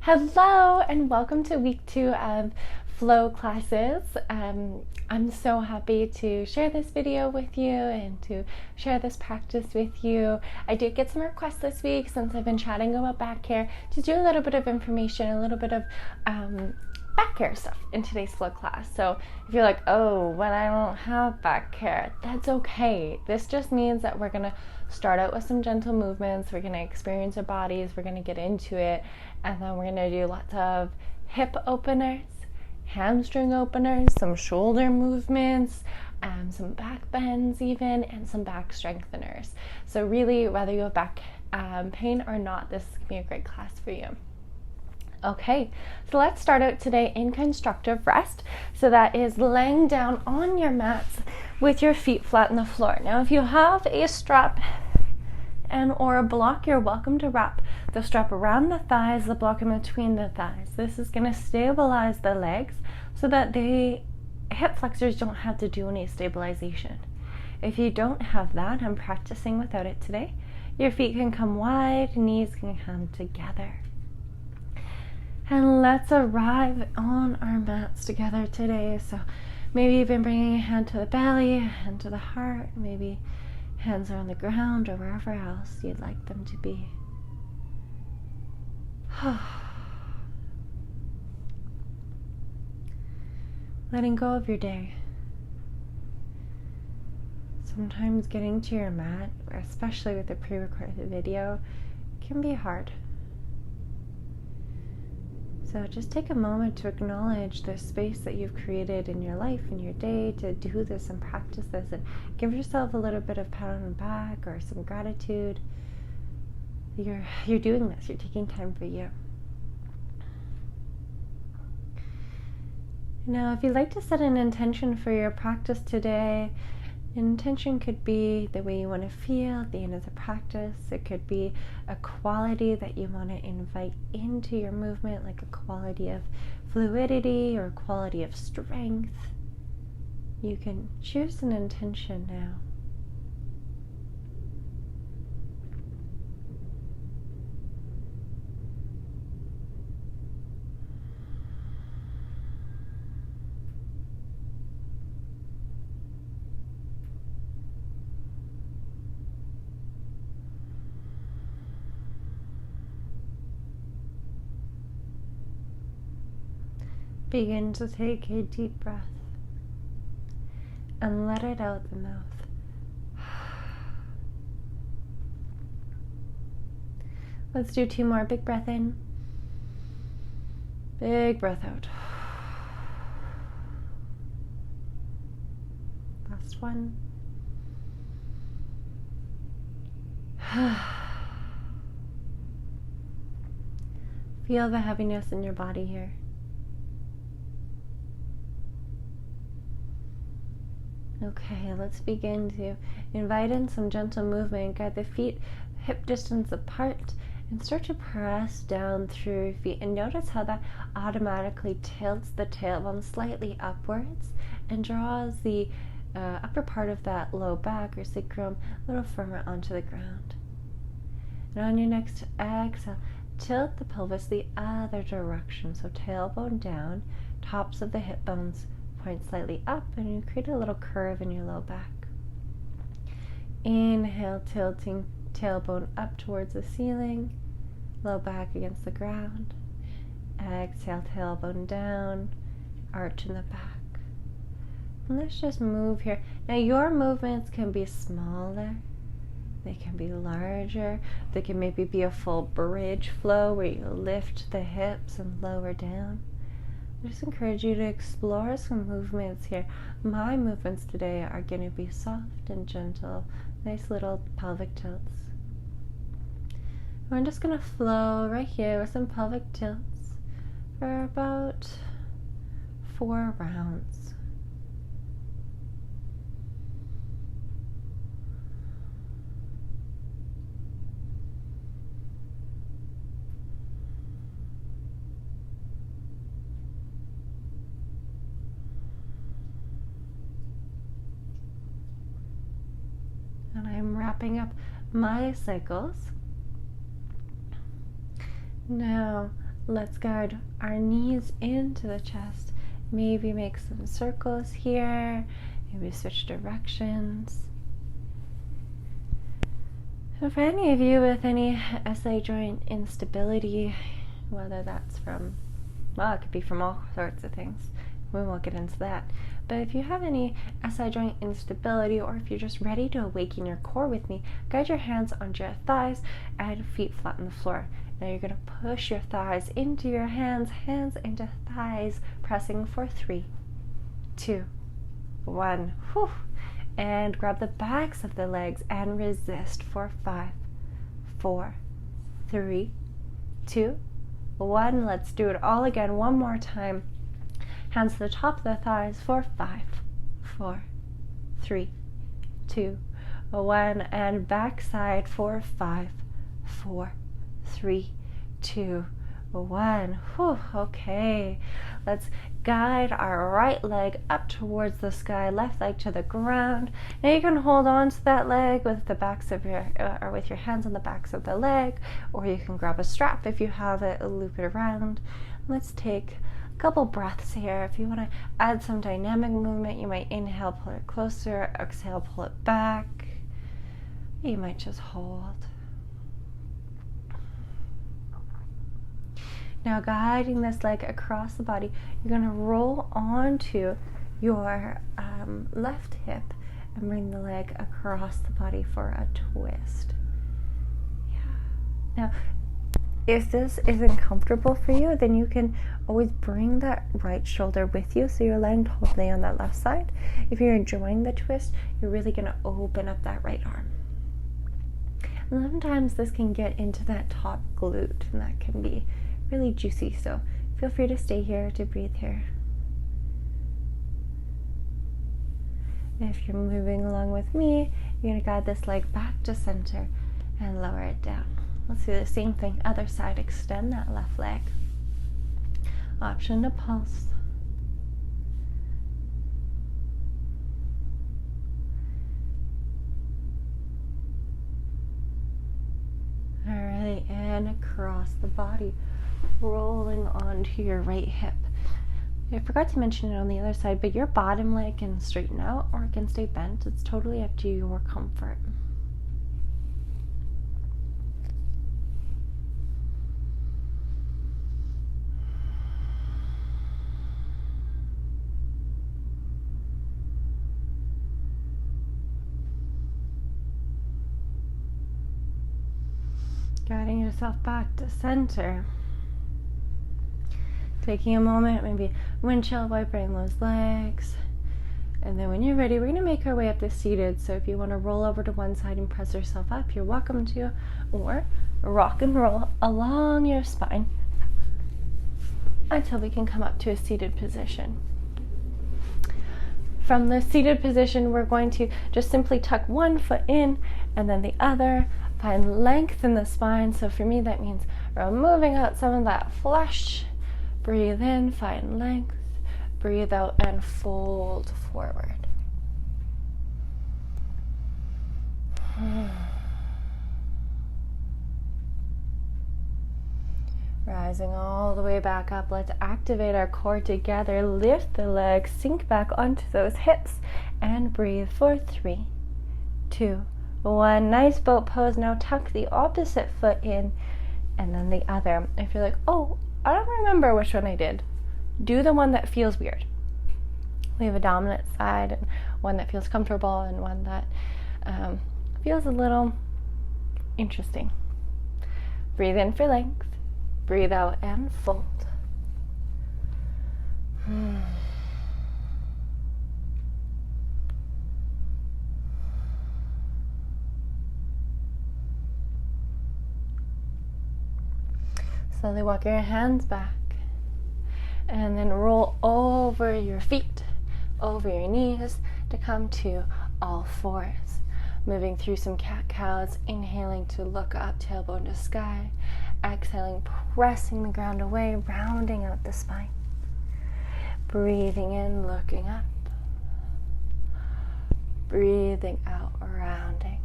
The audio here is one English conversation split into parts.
Hello and welcome to week 2 of flow classes. I'm so happy to share this video with you and to share this practice with you. I did get some requests this week since I've been chatting about back care to do a little bit of information, a little bit of back care stuff in today's flow class. So if you're like, oh, but I don't have back care, that's okay. This just means that we're gonna start out with some gentle movements. We're gonna experience our bodies. We're gonna get into it, and then we're gonna do lots of hip openers, hamstring openers, some shoulder movements, some back bends even, and some back strengtheners. So really, whether you have back pain or not, this can be a great class for you. Okay, so let's start out today in constructive rest. So that is laying down on your mats with your feet flat on the floor. Now, if you have a strap or a block, you're welcome to wrap the strap around the thighs, the block in between the thighs. This is going to stabilize the legs so that the hip flexors don't have to do any stabilization. If you don't have that, I'm practicing without it today. Your feet can come wide, knees can come together. And let's arrive on our mats together today. So maybe even bringing a hand to the belly, a hand to the heart, maybe hands are on the ground or wherever else you'd like them to be. Letting go of your day. Sometimes getting to your mat, especially with a pre-recorded video, can be hard. So just take a moment to acknowledge the space that you've created in your life, in your day, to do this and practice this, and give yourself a little bit of pat on the back or some gratitude. You're doing this. You're taking time for you. Now, if you'd like to set an intention for your practice today, an intention could be the way you want to feel at the end of the practice. It could be a quality that you want to invite into your movement, like a quality of fluidity or a quality of strength. You can choose an intention now. Begin to take a deep breath and let it out the mouth. Let's do 2 more. Big breath in, big breath out. Last one. Feel the heaviness in your body here. Okay, let's begin to invite in some gentle movement. Get the feet hip distance apart and start to press down through your feet. And notice how that automatically tilts the tailbone slightly upwards and draws the upper part of that low back or sacrum a little firmer onto the ground. And on your next exhale, tilt the pelvis the other direction. So tailbone down, tops of the hip bones point slightly up, and you create a little curve in your low back. Inhale, tilting tailbone up towards the ceiling, low back against the ground. Exhale, tailbone down, arch in the back. And let's just move here. Now your movements can be smaller, they can be larger, they can maybe be a full bridge flow where you lift the hips and lower down. I just encourage you to explore some movements here. My movements today are going to be soft and gentle, nice little pelvic tilts. We're just going to flow right here with some pelvic tilts for about 4 rounds. And I'm wrapping up my cycles. Now, let's guide our knees into the chest. Maybe make some circles here. Maybe switch directions. So for any of you with any SI joint instability, whether that's from, well, it could be from all sorts of things. We won't get into that. But if you have any SI joint instability, or if you're just ready to awaken your core with me, guide your hands onto your thighs and feet flat on the floor. Now you're going to push your thighs into your hands, hands into thighs, pressing for 3, 2, 1. Whew. And grab the backs of the legs and resist for 5, 4, 3, 2, 1. Let's do it all again one more time. Hands to the top of the thighs for 5, 4, 3, 2, 1. And back side for 5, 4, 3, 2, 1. Whew, okay. Let's guide our right leg up towards the sky, left leg to the ground. Now you can hold on to that leg with the backs of your, or with your hands on the backs of the leg, or you can grab a strap if you have it, loop it around. Let's take a couple breaths here. If you want to add some dynamic movement, you might inhale, pull it closer, exhale, pull it back. You might just hold. Now guiding this leg across the body, you're going to roll onto your left hip and bring the leg across the body for a twist. Yeah. Now, if this isn't comfortable for you, then you can always bring that right shoulder with you so you're lying totally on that left side. If you're enjoying the twist, you're really going to open up that right arm. And sometimes this can get into that top glute, and that can be really juicy, so feel free to stay here, to breathe here. If you're moving along with me, you're going to guide this leg back to center and lower it down. Let's do the same thing, other side. Extend that left leg. Option to pulse. Alright, and across the body, rolling onto your right hip. I forgot to mention it on the other side, but your bottom leg can straighten out or it can stay bent. It's totally up to your comfort. Guiding yourself back to center. Taking a moment, maybe windshield wipering those legs. And then when you're ready, we're going to make our way up to seated. So if you want to roll over to one side and press yourself up, you're welcome to. Or rock and roll along your spine until we can come up to a seated position. From the seated position, we're going to just simply tuck one foot in and then the other. Find length in the spine. So for me, that means removing out some of that flesh. Breathe in, find length. Breathe out and fold forward. Rising all the way back up. Let's activate our core together. Lift the legs, sink back onto those hips, and breathe for 3, 2, 1. Nice boat pose. Now tuck the opposite foot in and then the other. If you're like, oh, I don't remember which one I did, do the one that feels weird. We have a dominant side and one that feels comfortable and one that feels a little interesting. Breathe in for length. Breathe out and fold. Slowly walk your hands back and then roll over your feet, over your knees to come to all fours. Moving through some cat-cows, inhaling to look up, tailbone to sky. Exhaling, pressing the ground away, rounding out the spine. Breathing in, looking up. Breathing out, rounding.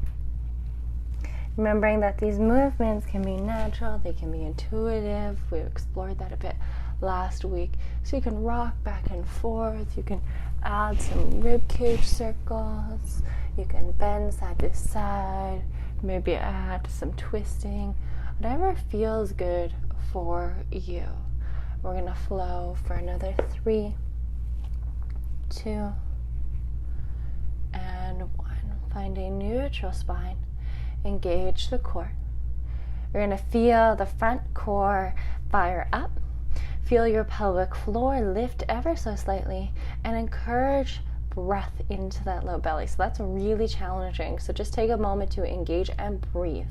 Remembering that these movements can be natural, they can be intuitive. We explored that a bit last week. So you can rock back and forth, you can add some rib cage circles, you can bend side to side, maybe add some twisting, whatever feels good for you. We're gonna flow for another 3, 2, and 1. Find a neutral spine. Engage the core. You're going to feel the front core fire up. Feel your pelvic floor lift ever so slightly, and encourage breath into that low belly. So that's really challenging. So just take a moment to engage and breathe.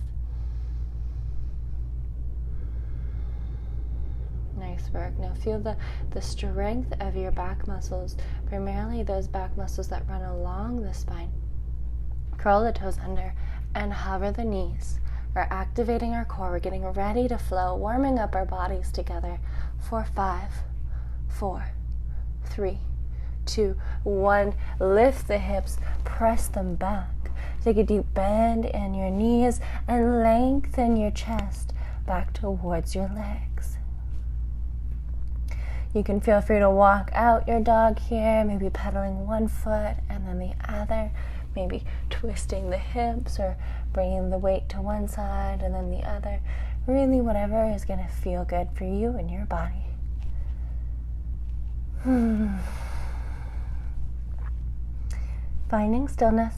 Nice work. Now feel the strength of your back muscles, primarily those back muscles that run along the spine. Curl the toes under and hover the knees. We're activating our core. We're getting ready to flow, warming up our bodies together for 5, 4, 3, 2, 1. Lift the hips, press them back. Take a deep bend in your knees and lengthen your chest back towards your legs. You can feel free to walk out your dog here, maybe pedaling one foot and then the other, maybe twisting the hips or bringing the weight to one side and then the other. Really whatever is going to feel good for you and your body. Finding stillness.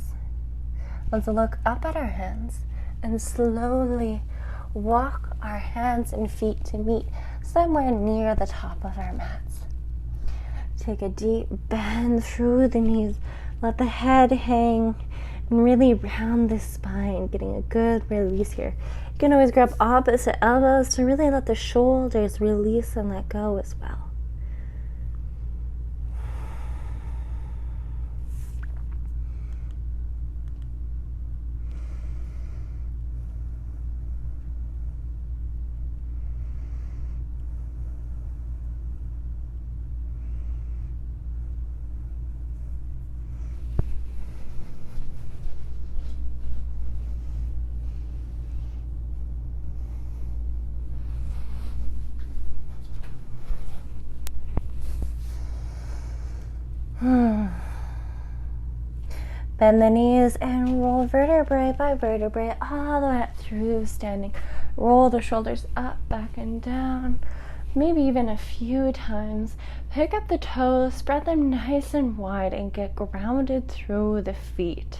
Let's look up at our hands and slowly walk our hands and feet to meet somewhere near the top of our mats. Take a deep bend through the knees. Let the head hang and really round the spine, getting a good release here. You can always grab opposite elbows to really let the shoulders release and let go as well. Bend the knees and roll vertebrae by vertebrae all the way up through standing. Roll the shoulders up, back, and down. Maybe even a few times. Pick up the toes, spread them nice and wide, and get grounded through the feet.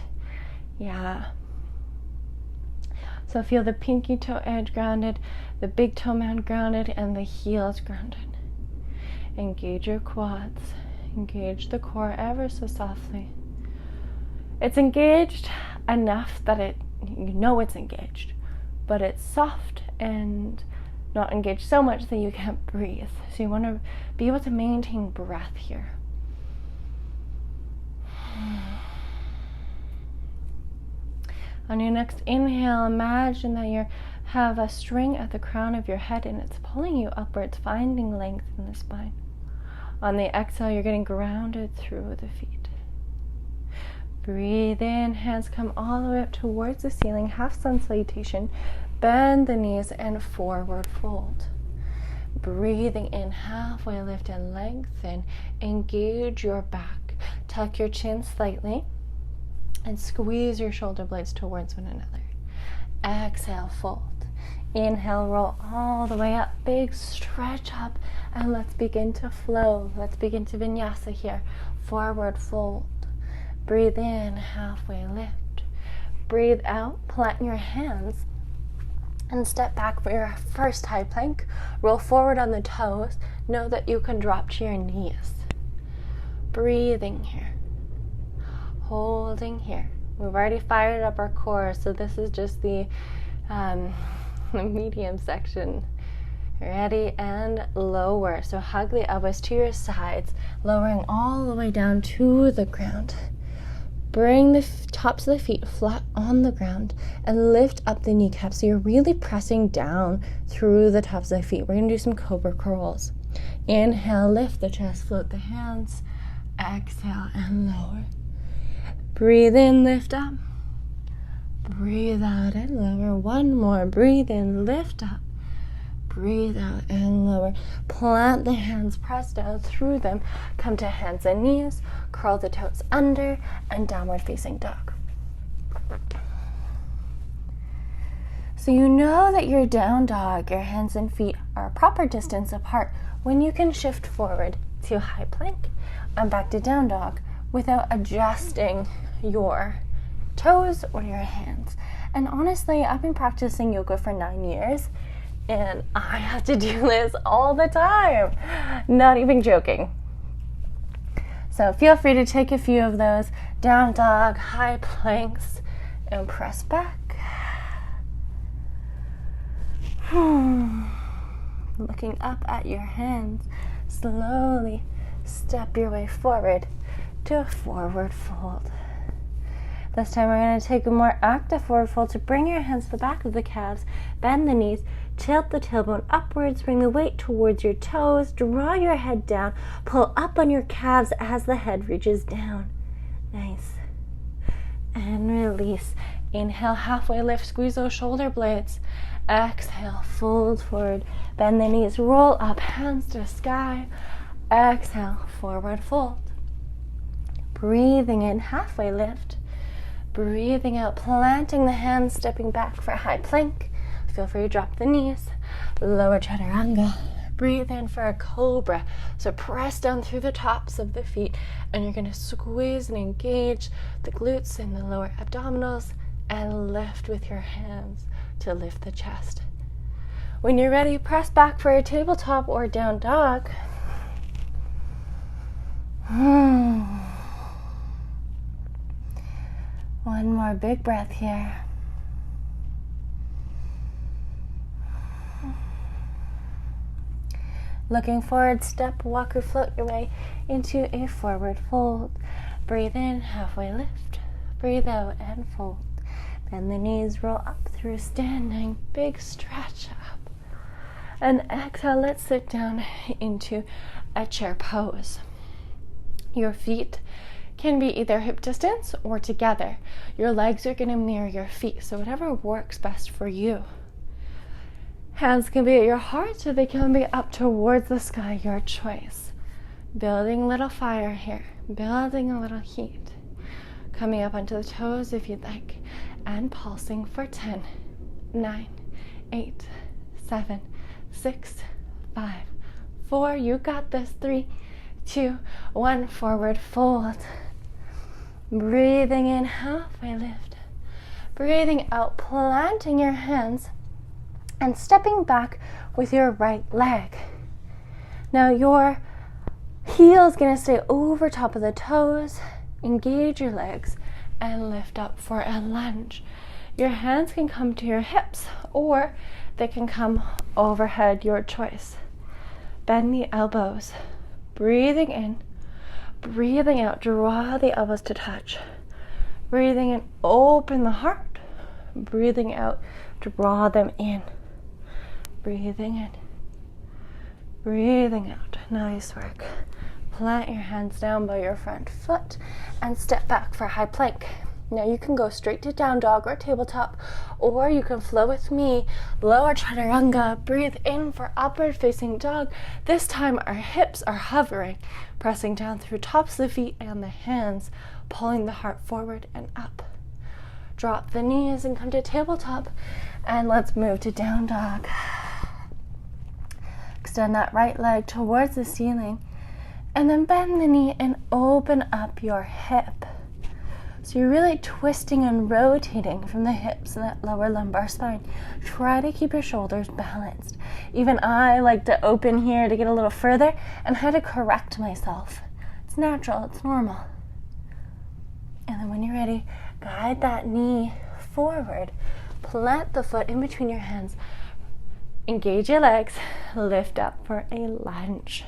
Yeah. So feel the pinky toe edge grounded, the big toe mound grounded, and the heels grounded. Engage your quads. Engage the core ever so softly. It's engaged enough that you know it's engaged, but it's soft and not engaged so much that you can't breathe. So you want to be able to maintain breath here. On your next inhale, imagine that you have a string at the crown of your head and it's pulling you upwards, finding length in the spine. On the exhale, you're getting grounded through the feet. Breathe in, hands come all the way up towards the ceiling, half sun salutation. Bend the knees and forward fold. Breathing in, halfway lift and lengthen. Engage your back. Tuck your chin slightly and squeeze your shoulder blades towards one another. Exhale, fold. Inhale, roll all the way up. Big stretch up, and let's begin to flow. Let's begin to vinyasa here. Forward fold. Breathe in, halfway lift. Breathe out, plant your hands and step back for your first high plank. Roll forward on the toes. Know that you can drop to your knees. Breathing here. Holding here. We've already fired up our core, so this is just the medium section. Ready, and lower. So hug the elbows to your sides, lowering all the way down to the ground. Bring the tops of the feet flat on the ground and lift up the kneecaps. So you're really pressing down through the tops of the feet. We're going to do some cobra curls. Inhale, lift the chest, float the hands. Exhale and lower. Breathe in, lift up. Breathe out and lower. One more. Breathe in, lift up. Breathe out and lower. Plant the hands, press down through them. Come to hands and knees. Curl the toes under and downward facing dog. So you know that your down dog, your hands and feet are a proper distance apart when you can shift forward to high plank and back to down dog without adjusting your toes or your hands. And honestly, I've been practicing yoga for 9 years and I have to do this all the time. Not even joking. So feel free to take a few of those down dog, high planks, and press back. Looking up at your hands, slowly step your way forward to a forward fold. This time we're going to take a more active forward fold to bring your hands to the back of the calves, bend the knees, tilt the tailbone upwards, bring the weight towards your toes, draw your head down, pull up on your calves as the head reaches down. Nice. And release. Inhale, halfway lift, squeeze those shoulder blades. Exhale, fold forward, bend the knees, roll up, hands to sky. Exhale, forward fold. Breathing in, halfway lift. Breathing out, planting the hands, stepping back for high plank. Feel free to drop the knees. Lower chaturanga. Breathe in for a cobra. So press down through the tops of the feet and you're going to squeeze and engage the glutes and the lower abdominals and lift with your hands to lift the chest. When you're ready, press back for a tabletop or down dog. One more big breath here. Looking forward, step, walk, or float your way into a forward fold. Breathe in, halfway lift. Breathe out and fold. Bend the knees, roll up through standing, big stretch up. And exhale, let's sit down into a chair pose. Your feet can be either hip distance or together. Your legs are going to mirror your feet, so whatever works best for you. Hands can be at your heart or they can be up towards the sky, your choice. Building a little fire here, building a little heat. Coming up onto the toes if you'd like, and pulsing for 10, 9, 8, 7, 6, 5, 4, you got this, 3, 2, 1, forward fold. Breathing in, halfway lift. Breathing out, planting your hands and stepping back with your right leg. Now your heel is going to stay over top of the toes. Engage your legs and lift up for a lunge. Your hands can come to your hips or they can come overhead, your choice. Bend the elbows. Breathing in, breathing out, draw the elbows to touch. Breathing in, open the heart. Breathing out, draw them in. Breathing in, breathing out. Nice work. Plant your hands down by your front foot and step back for high plank. Now you can go straight to down dog or tabletop, or you can flow with me, lower chaturanga. Breathe in for upward facing dog. This time our hips are hovering, pressing down through tops of the feet and the hands, pulling the heart forward and up. Drop the knees and come to tabletop, and let's move to down dog. Extend that right leg towards the ceiling, and then bend the knee and open up your hip. So you're really twisting and rotating from the hips and that lower lumbar spine. Try to keep your shoulders balanced. Even I like to open here to get a little further and had to correct myself. It's natural, it's normal. And then when you're ready, guide that knee forward. Plant the foot in between your hands. Engage your legs. Lift up for a lunge.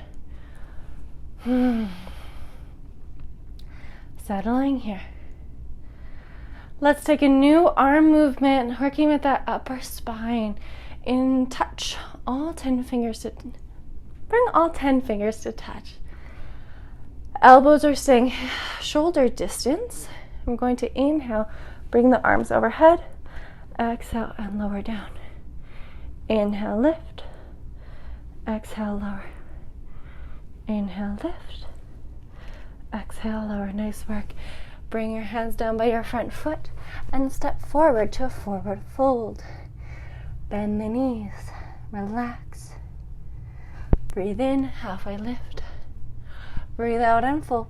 Settling here. Let's take a new arm movement, working with that upper spine. In touch, all 10 fingers to bring all 10 fingers to touch. Elbows are staying shoulder distance. I'm going to inhale, Bring the arms overhead. Exhale and lower down. Inhale, lift. Exhale, lower. Inhale, lift. Exhale, lower. Nice work. Bring your hands down by your front foot and step forward to a forward fold. Bend the knees. Relax. Breathe in, halfway lift. Breathe out and fold.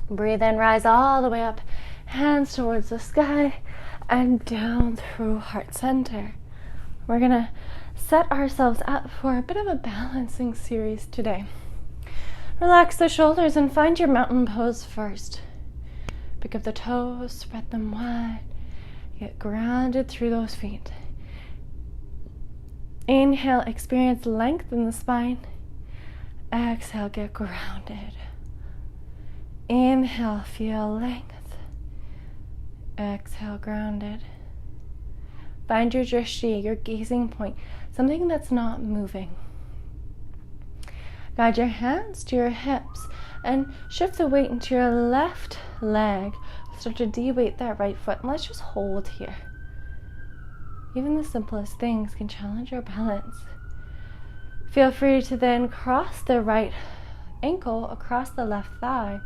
Breathe in, rise all the way up. Hands towards the sky and down through heart center. We're going to set ourselves up for a bit of a balancing series today. Relax the shoulders and find your mountain pose first. Pick up the toes, spread them wide. Get grounded through those feet. Inhale, experience length in the spine. Exhale, get grounded. Inhale, feel length. Exhale, grounded. Find your drishti, your gazing point, something that's not moving. Guide your hands to your hips and shift the weight into your left leg. Start to de-weight that right foot, and let's just hold here. Even the simplest things can challenge your balance. Feel free to then cross the right ankle across the left thigh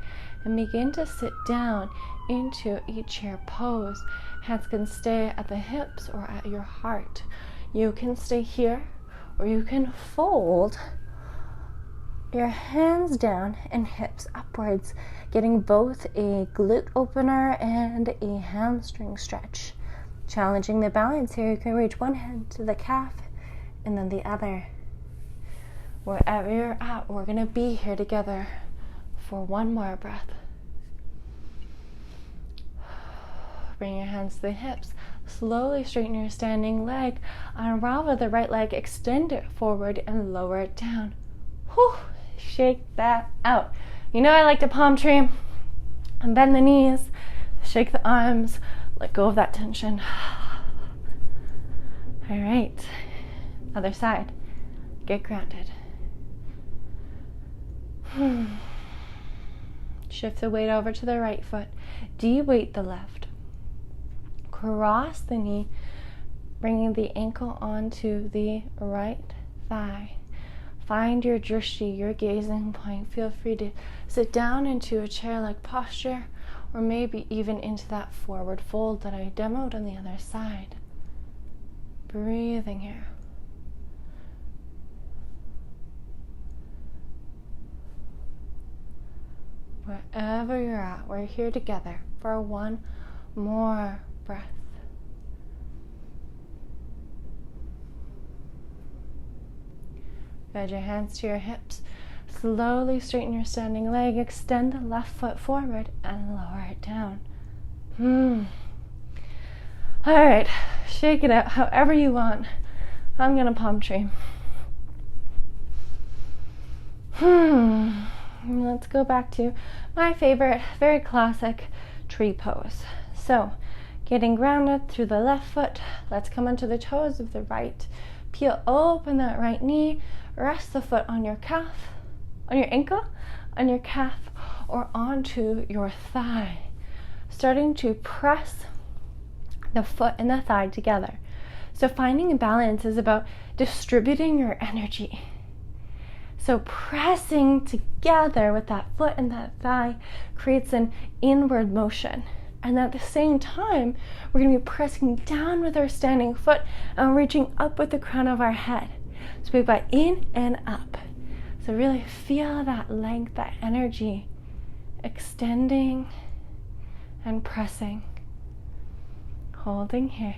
and begin to sit down into a chair pose. Hands can stay at the hips or at your heart. You can stay here or you can fold your hands down and hips upwards, getting both a glute opener and a hamstring stretch. Challenging the balance here, you can reach one hand to the calf and then the other. Wherever you're at, we're going to be here together for one more breath. Bring your hands to the hips. Slowly straighten your standing leg. Unravel the right leg, extend it forward and lower it down. Whew, shake that out. You know I like to palm tree and bend the knees, shake the arms, let go of that tension. All right, other side. Get grounded. Shift the weight over to the right foot. De-weight the left. Cross the knee, bringing the ankle onto the right thigh. Find your drishti, your gazing point. Feel free to sit down into a chair-like posture, or maybe even into that forward fold that I demoed on the other side. Breathing here. Wherever you're at, we're here together for one more breath. Guide your hands to your hips. Slowly straighten your standing leg. Extend the left foot forward and lower it down. All right, shake it out however you want. I'm gonna palm tree. Let's go back to my favorite, very classic tree pose. So, getting grounded through the left foot. Let's come onto the toes of the right. Peel open that right knee. Rest the foot on your calf, on your ankle, on your calf, or onto your thigh. Starting to press the foot and the thigh together. So finding a balance is about distributing your energy. So pressing together with that foot and that thigh creates an inward motion. And at the same time, we're going to be pressing down with our standing foot and reaching up with the crown of our head. So we go in and up. So really feel that length, that energy, extending and pressing. Holding here.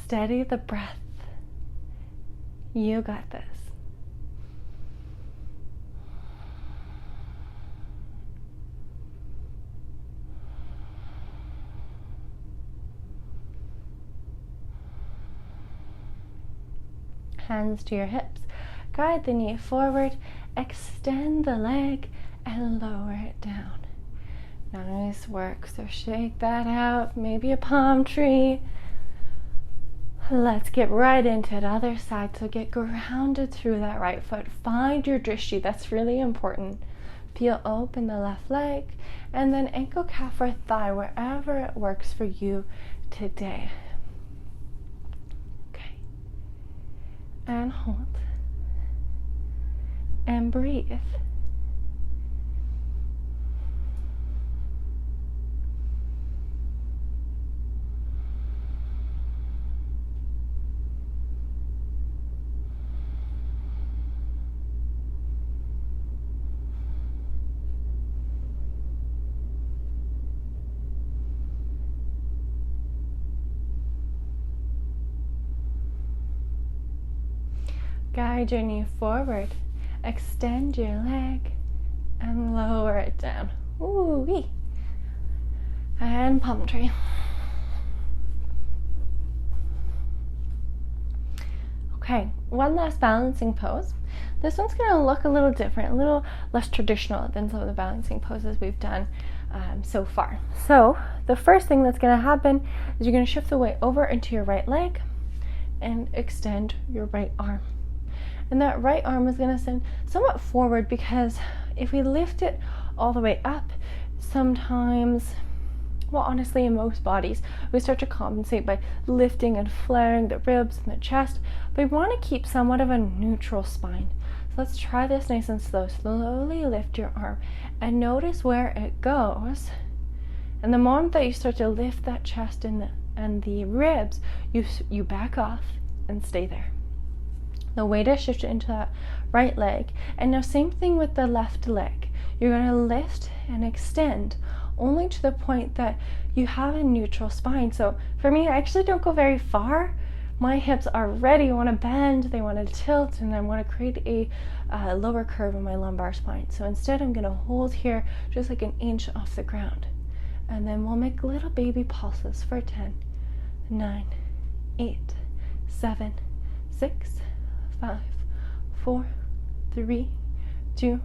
Steady the breath. You got this. Hands to your hips. Guide the knee forward. Extend the leg and lower it down. Nice work. So shake that out. Maybe a palm tree. Let's get right into it. Other side. So get grounded through that right foot. Find your drishti. That's really important. Feel open the left leg, and then ankle, calf, or thigh, wherever it works for you today. Okay. And hold. And breathe. Guide your knee forward, extend your leg, and lower it down. Ooh-wee. And palm tree. Okay, one last balancing pose. This one's going to look a little different, a little less traditional than some of the balancing poses we've done so far. So the first thing that's going to happen is you're going to shift the weight over into your right leg and extend your right arm. And that right arm is going to send somewhat forward, because if we lift it all the way up, sometimes, well, honestly, in most bodies, we start to compensate by lifting and flaring the ribs and the chest. But we want to keep somewhat of a neutral spine. So let's try this nice and slow. Slowly lift your arm and notice where it goes. And the moment that you start to lift that chest and the ribs, you back off and stay there. The weight is shifted into that right leg. And now same thing with the left leg. You're going to lift and extend only to the point that you have a neutral spine. So for me, I actually don't go very far. My hips are ready, want to bend, they want to tilt, and I want to create a lower curve in my lumbar spine. So instead, I'm going to hold here just like an inch off the ground. And then we'll make little baby pulses for 10, 9, 8, 7, 6, 5, 4, 3, 2,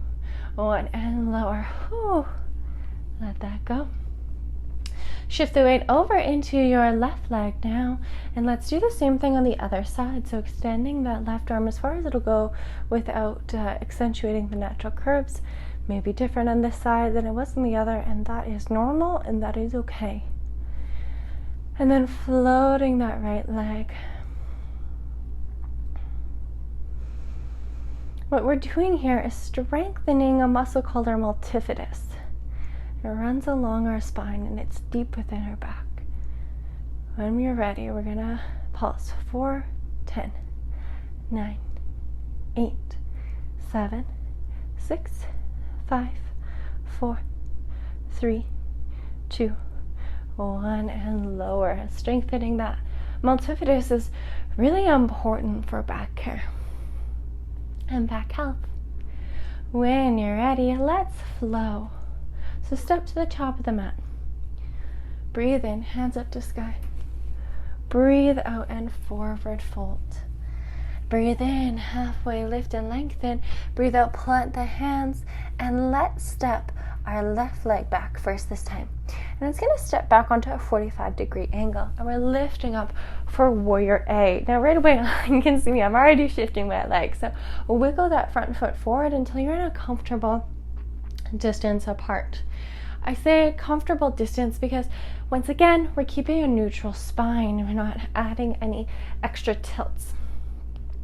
1, and lower. Whew. Let that go. Shift the weight over into your left leg now, and let's do the same thing on the other side. So extending that left arm as far as it'll go without accentuating the natural curves. May be different on this side than it was on the other, and that is normal and that is okay. And then floating that right leg. What we're doing here is strengthening a muscle called our multifidus. It runs along our spine and it's deep within our back. When you're ready, we're gonna pulse 4, 10, 9, 8, 7, 6, 5, 4, 3, 2, 1, and lower. Strengthening that multifidus is really important for back care and back health. When you're ready, let's flow. So step to the top of the mat. Breathe in, hands up to sky. Breathe out and forward fold. Breathe in, halfway lift and lengthen. Breathe out, plant the hands, and let's step our left leg back first this time. And it's going to step back onto a 45-degree angle. And we're lifting up for warrior A. Now right away, you can see me, I'm already shifting my leg. So wiggle that front foot forward until you're in a comfortable distance apart. I say comfortable distance because once again, we're keeping a neutral spine. We're not adding any extra tilts.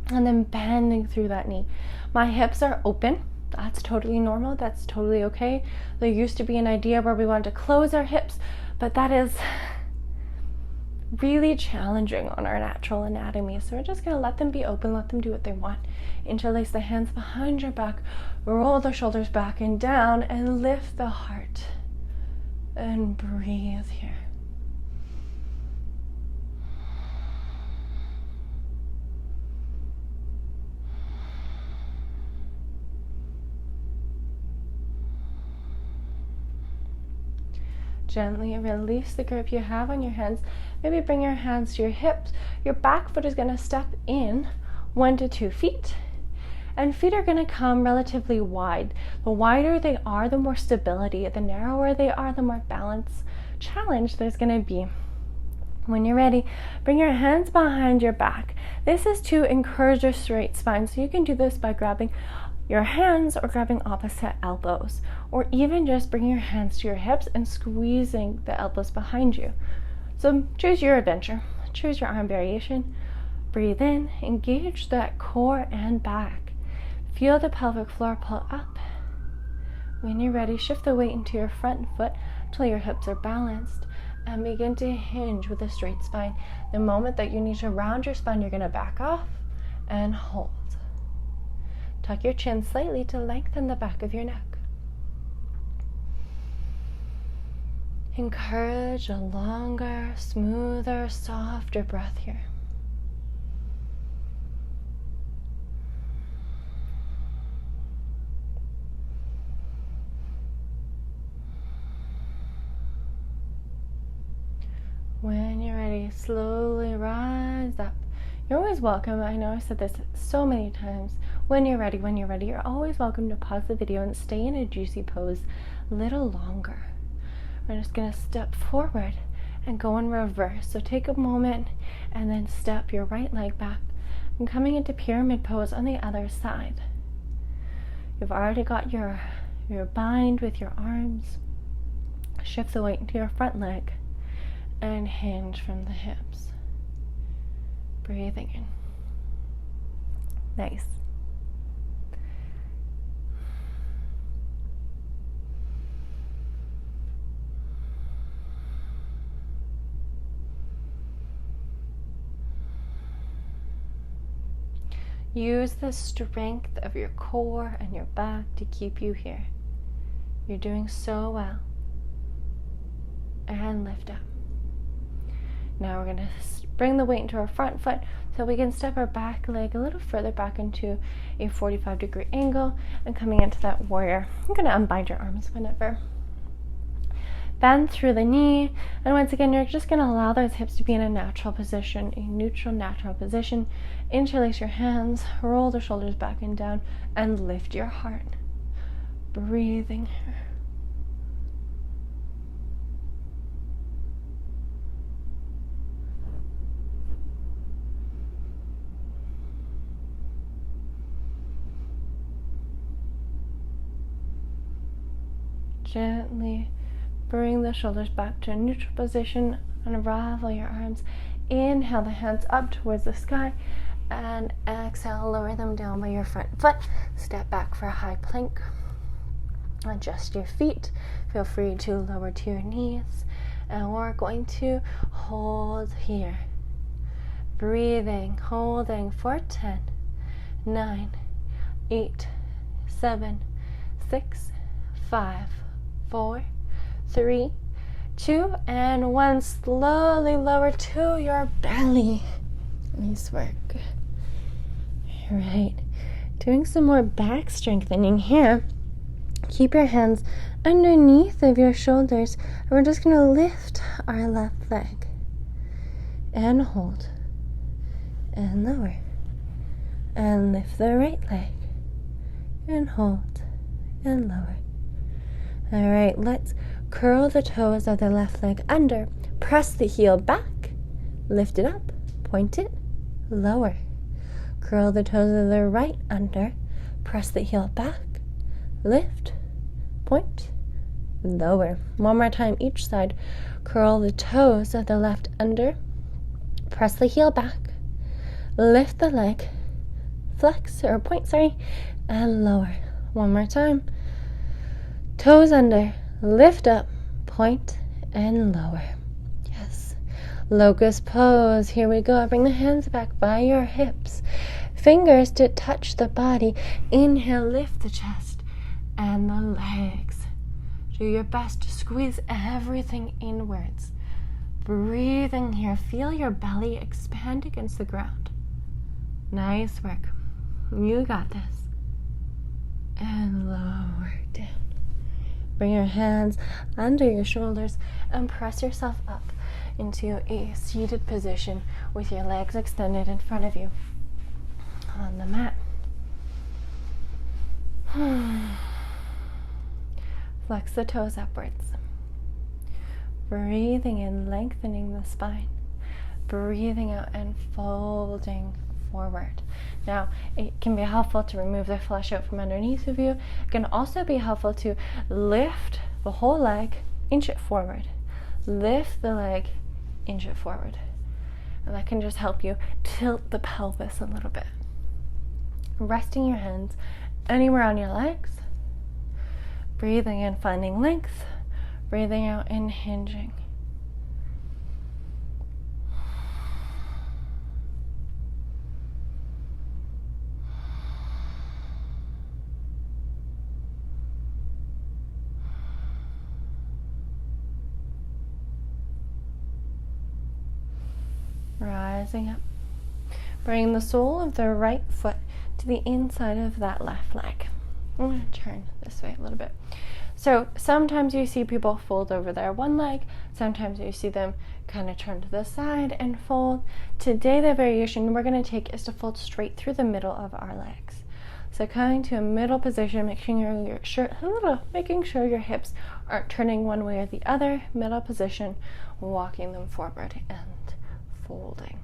And then bending through that knee. My hips are open. That's totally normal. That's totally okay. There used to be an idea where we wanted to close our hips, but that is really challenging on our natural anatomy. So we're just going to let them be open, let them do what they want. Interlace the hands behind your back, roll the shoulders back and down, and lift the heart. And breathe here. Gently release the grip you have on your hands. Maybe bring your hands to your hips. Your back foot is going to step in 1 to 2 feet. And feet are going to come relatively wide. The wider they are, the more stability. The narrower they are, the more balance challenge there's going to be. When you're ready, bring your hands behind your back. This is to encourage a straight spine. So you can do this by grabbing your hands or grabbing opposite elbows, or even just bringing your hands to your hips and squeezing the elbows behind you. So choose your adventure. Choose your arm variation. Breathe in, engage that core and back. Feel the pelvic floor pull up. When you're ready, shift the weight into your front foot until your hips are balanced and begin to hinge with a straight spine. The moment that you need to round your spine, you're going to back off and hold. Tuck your chin slightly to lengthen the back of your neck. Encourage a longer, smoother, softer breath here. When you're ready, slowly rise up. You're always welcome. I know I said this so many times. When you're ready, you're always welcome to pause the video and stay in a juicy pose a little longer. We're just going to step forward and go in reverse. So take a moment and then step your right leg back and coming into pyramid pose on the other side. You've already got your bind with your arms. Shift the weight into your front leg and hinge from the hips. Breathing in. Nice. Use the strength of your core and your back to keep you here. You're doing so well. And lift up. Now we're going to bring the weight into our front foot so we can step our back leg a little further back into a 45-degree angle and coming into that warrior. I'm going to unbind your arms whenever. Bend through the knee, and once again you're just going to allow those hips to be in a natural position, a neutral, natural position. Interlace your hands, roll the shoulders back and down, and lift your heart. Breathing here. Gently bring the shoulders back to a neutral position, unravel your arms. Inhale the hands up towards the sky, and exhale, lower them down by your front foot. Step back for a high plank. Adjust your feet. Feel free to lower to your knees, and we're going to hold here. Breathing, holding for 10, 9, 8, 7, 6, 5, 4, 3, 2, and 1. Slowly lower to your belly. Nice work. All right. Doing some more back strengthening here. Keep your hands underneath of your shoulders, and we're just going to lift our left leg and hold and lower, and lift the right leg and hold and lower. All right, let's curl the toes of the left leg under. Press the heel back. Lift it up. Point it. Lower. Curl the toes of the right under. Press the heel back. Lift. Point. Lower. One more time each side. Curl the toes of the left under. Press the heel back. Lift the leg. Flex, or point, and lower. One more time. Toes under, lift up, point, and lower. Yes. Locust pose. Here we go. Bring the hands back by your hips. Fingers to touch the body. Inhale, lift the chest and the legs. Do your best to squeeze everything inwards. Breathing here. Feel your belly expand against the ground. Nice work. You got this. And lower down. Bring your hands under your shoulders and press yourself up into a seated position with your legs extended in front of you on the mat. Flex the toes upwards. Breathing in, lengthening the spine. breathing out and folding forward. Now, it can be helpful to remove the flesh out from underneath of you. It can also be helpful to lift the whole leg, inch it forward. Lift the leg, inch it forward. And that can just help you tilt the pelvis a little bit. Resting your hands anywhere on your legs. Breathing in, finding length. Breathing out and hinging. Rising up. Bring the sole of the right foot to the inside of that left leg. I'm going to turn this way a little bit. So sometimes you see people fold over their one leg. Sometimes you see them kind of turn to the side and fold. Today the variation we're going to take is to fold straight through the middle of our legs. So coming to a middle position, making sure your hips aren't turning one way or the other. Middle position, walking them forward and folding.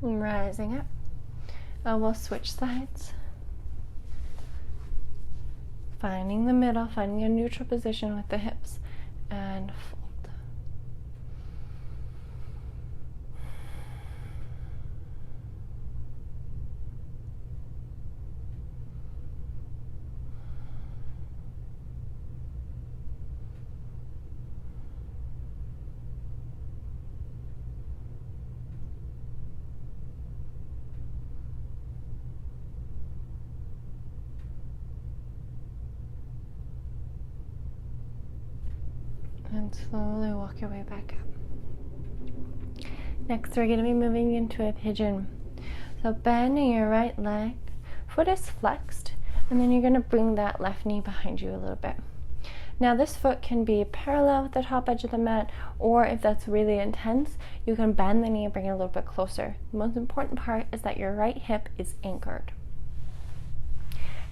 Rising up. We'll switch sides. Finding the middle, finding a neutral position with the hips, and fold. And slowly walk your way back up. Next, we're going to be moving into a pigeon. So bending your right leg, foot is flexed, and then you're going to bring that left knee behind you a little bit. Now this foot can be parallel with the top edge of the mat, or if that's really intense, you can bend the knee and bring it a little bit closer. The most important part is that your right hip is anchored.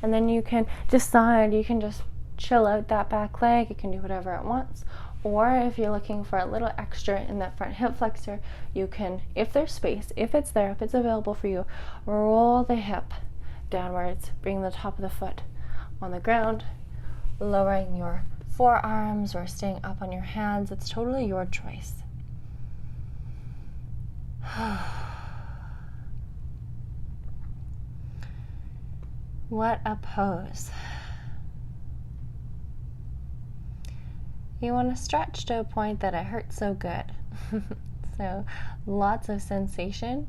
And then you can decide, you can just chill out that back leg, you can do whatever it wants. Or if you're looking for a little extra in that front hip flexor, you can, if there's space, if it's there, if it's available for you, roll the hip downwards, bring the top of the foot on the ground, lowering your forearms or staying up on your hands. It's totally your choice. What a pose. You want to stretch to a point that it hurts so good. So lots of sensation,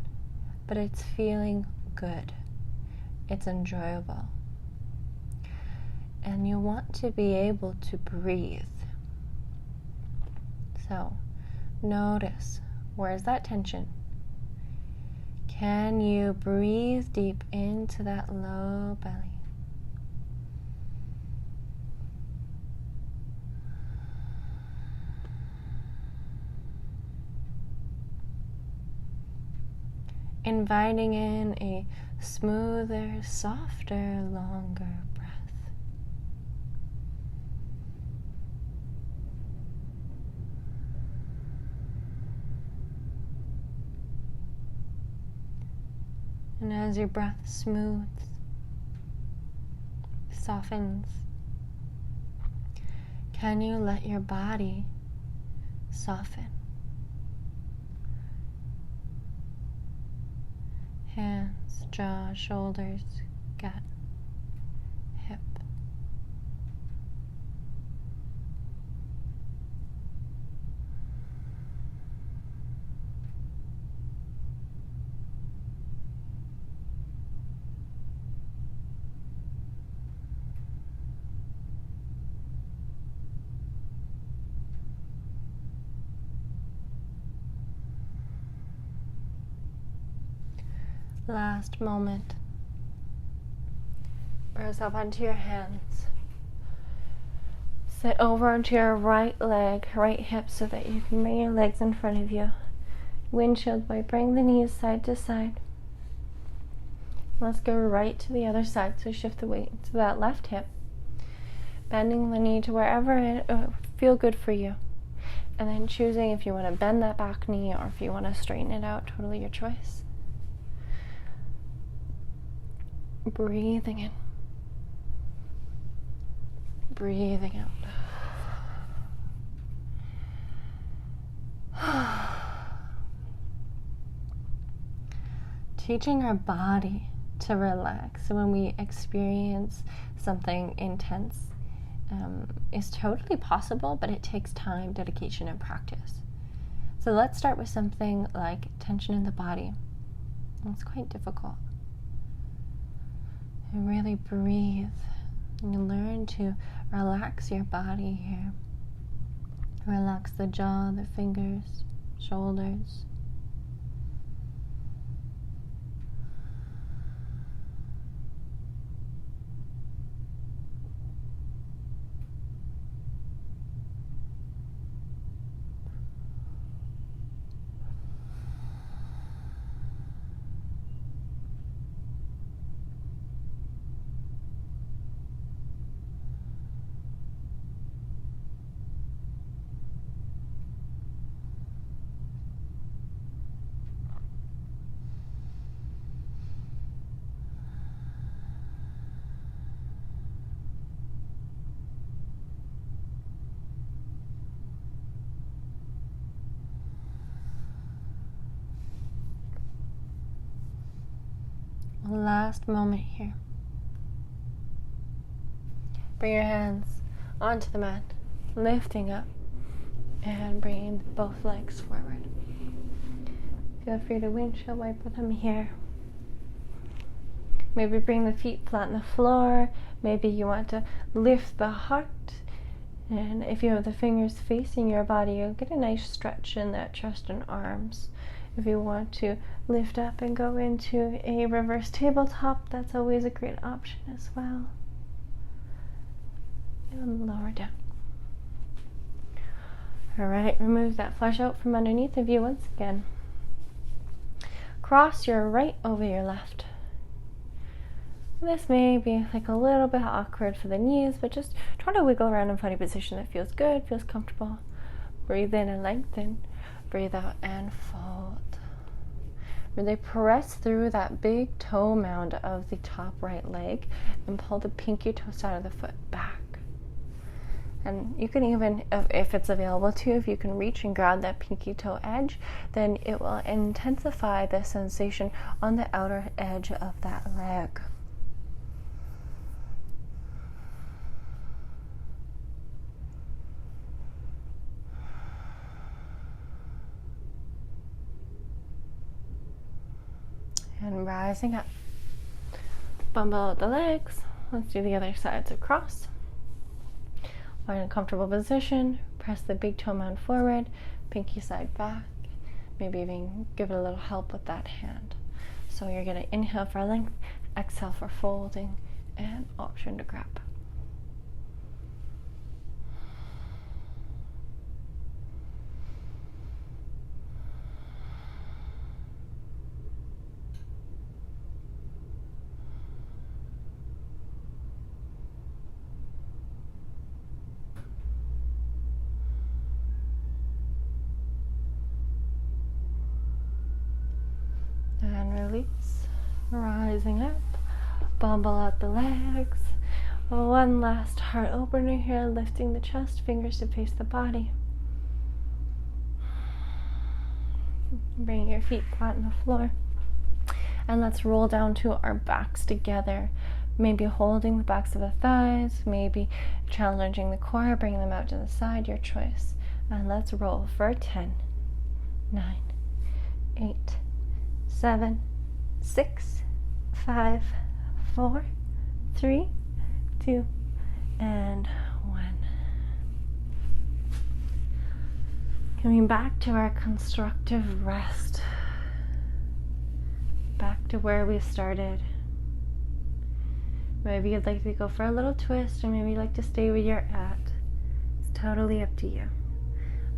but it's feeling good. It's enjoyable. And you want to be able to breathe. So notice, where's that tension? Can you breathe deep into that low belly? Inviting in a smoother, softer, longer breath. And as your breath smooths, softens, can you let your body soften? Hands, jaw, shoulders, gut, hip. Last moment. Bring yourself onto your hands. Sit over onto your right leg, right hip, so that you can bring your legs in front of you. Windshield by bring the knees side to side. Let's go right to the other side, so shift the weight to that left hip. Bending the knee to wherever it feel good for you. And then choosing if you want to bend that back knee or if you want to straighten it out, totally your choice. Breathing in. Breathing out. Teaching our body to relax when we experience something intense is totally possible, but it takes time, dedication, and practice. So let's start with something like tension in the body. It's quite difficult. And really breathe and learn to relax your body here. Relax the jaw, the fingers, shoulders. Last moment here. Bring your hands onto the mat, lifting up and bringing both legs forward. Feel free to windshield wipe them here. Maybe bring the feet flat on the floor. Maybe you want to lift the heart. And if you have the fingers facing your body, you'll get a nice stretch in that chest and arms. If you want to lift up and go into a reverse tabletop, that's always a great option as well. And lower down. Alright, remove that flesh out from underneath of you once again. Cross your right over your left. This may be like a little bit awkward for the knees, but just try to wiggle around and find a position that feels good, feels comfortable. Breathe in and lengthen. Breathe out and fold. Really press through that big toe mound of the top right leg and pull the pinky toe side of the foot back. And you can even, if it's available to you, if you can reach and grab that pinky toe edge, then it will intensify the sensation on the outer edge of that leg. And rising up. Bumble out the legs. Let's do the other sides across. Find a comfortable position. Press the big toe mound forward. Pinky side back. Maybe even give it a little help with that hand. So you're going to inhale for length, exhale for folding, and option to grab. And release, rising up, bumble out the legs. One last heart opener here, lifting the chest, fingers to face the body. Bring your feet flat on the floor. And let's roll down to our backs together. Maybe holding the backs of the thighs, maybe challenging the core, bringing them out to the side, your choice. And let's roll for 10, 9, 8, 7, 6, 5, 4, 3, 2, and 1. Coming back to our constructive rest. Back to where we started. Maybe you'd like to go for a little twist, or maybe you'd like to stay where you're at. totally up to you.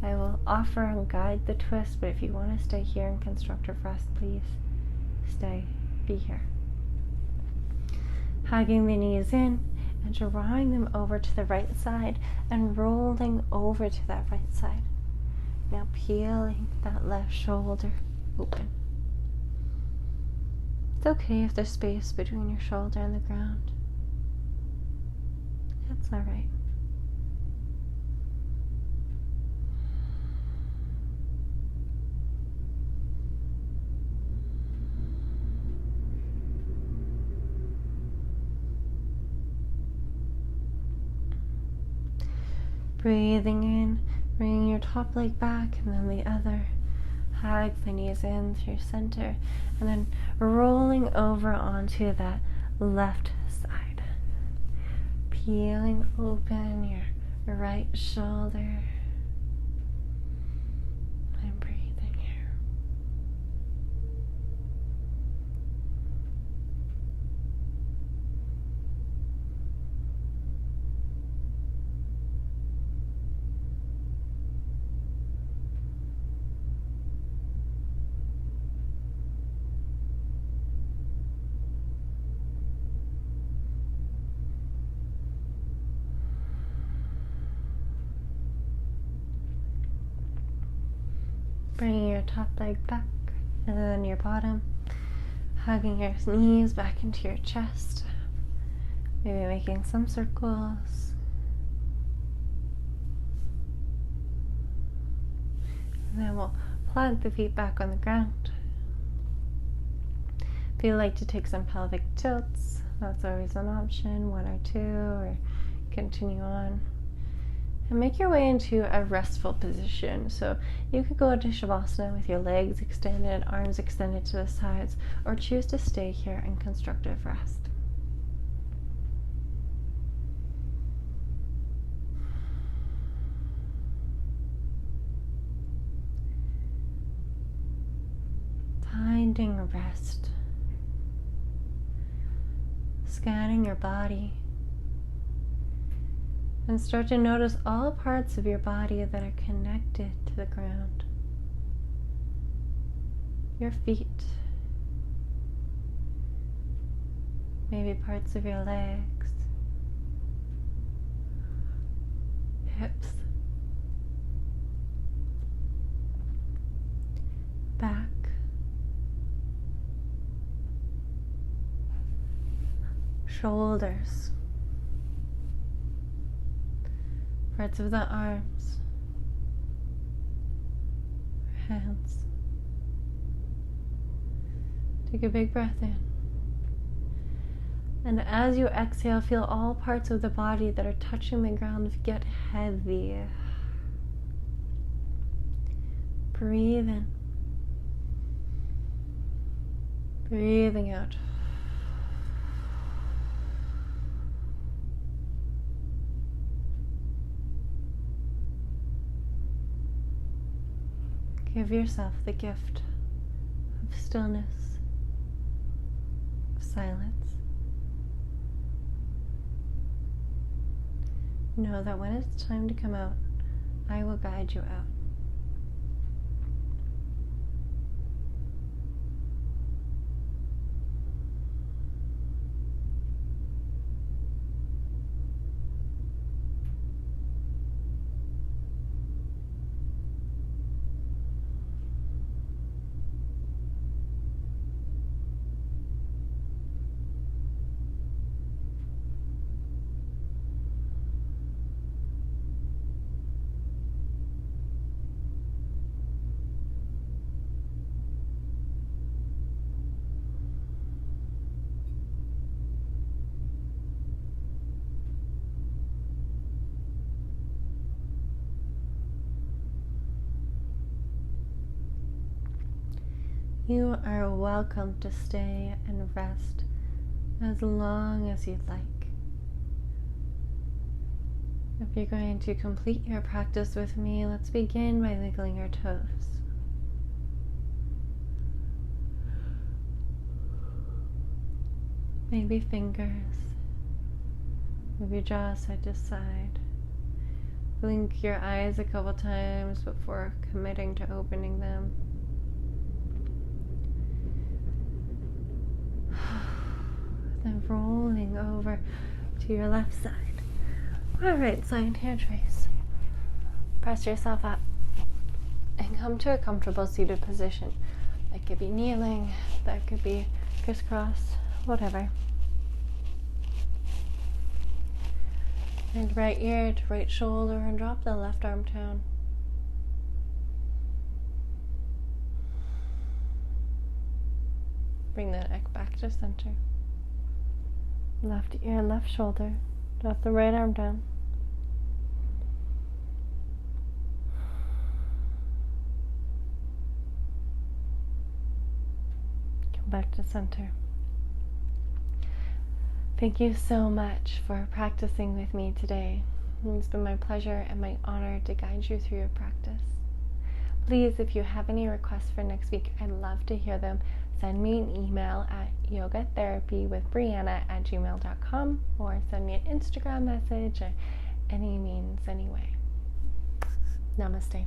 I will offer and guide the twist, but if you want to stay here in constructive rest, please stay, be here. Hugging the knees in and drawing them over to the right side and rolling over to that right side. Now peeling that left shoulder open. It's okay if there's space between your shoulder and the ground. That's all right. Breathing in, bringing your top leg back and then the other. Hug the knees in through center and then rolling over onto that left side. Peeling open your right shoulder and breathing here. Bringing your top leg back and then your bottom, hugging your knees back into your chest, maybe making some circles. And then we'll plant the feet back on the ground. If you like to take some pelvic tilts, that's always an option, 1 or 2, or continue on. And make your way into a restful position. So you could go into Shavasana with your legs extended, arms extended to the sides, or choose to stay here in constructive rest. Finding rest. Scanning your body. And start to notice all parts of your body that are connected to the ground. Your feet, maybe parts of your legs, hips, back, shoulders, parts of the arms, hands. Take a big breath in. And as you exhale, feel all parts of the body that are touching the ground get heavy. Breathe in. Breathing out. Give yourself the gift of stillness, of silence. Know that when it's time to come out, I will guide you out. You are welcome to stay and rest as long as you'd like. If you're going to complete your practice with me, let's begin by wiggling your toes. Maybe fingers. Move your jaw side to side. Blink your eyes a couple times before committing to opening them. Then rolling over to your left side or right side, hair trace. Press yourself up and come to a comfortable seated position. That could be kneeling, that could be crisscross, whatever. And right ear to right shoulder and drop the left arm down. Bring the neck back to center. Left ear, left shoulder. Drop the right arm down. Come back to center. Thank you so much for practicing with me today. It's been my pleasure and my honor to guide you through your practice. Please, if you have any requests for next week, I'd love to hear them. Send me an email at yogatherapywithbreanna@gmail.com or send me an Instagram message or any means, anyway. Namaste.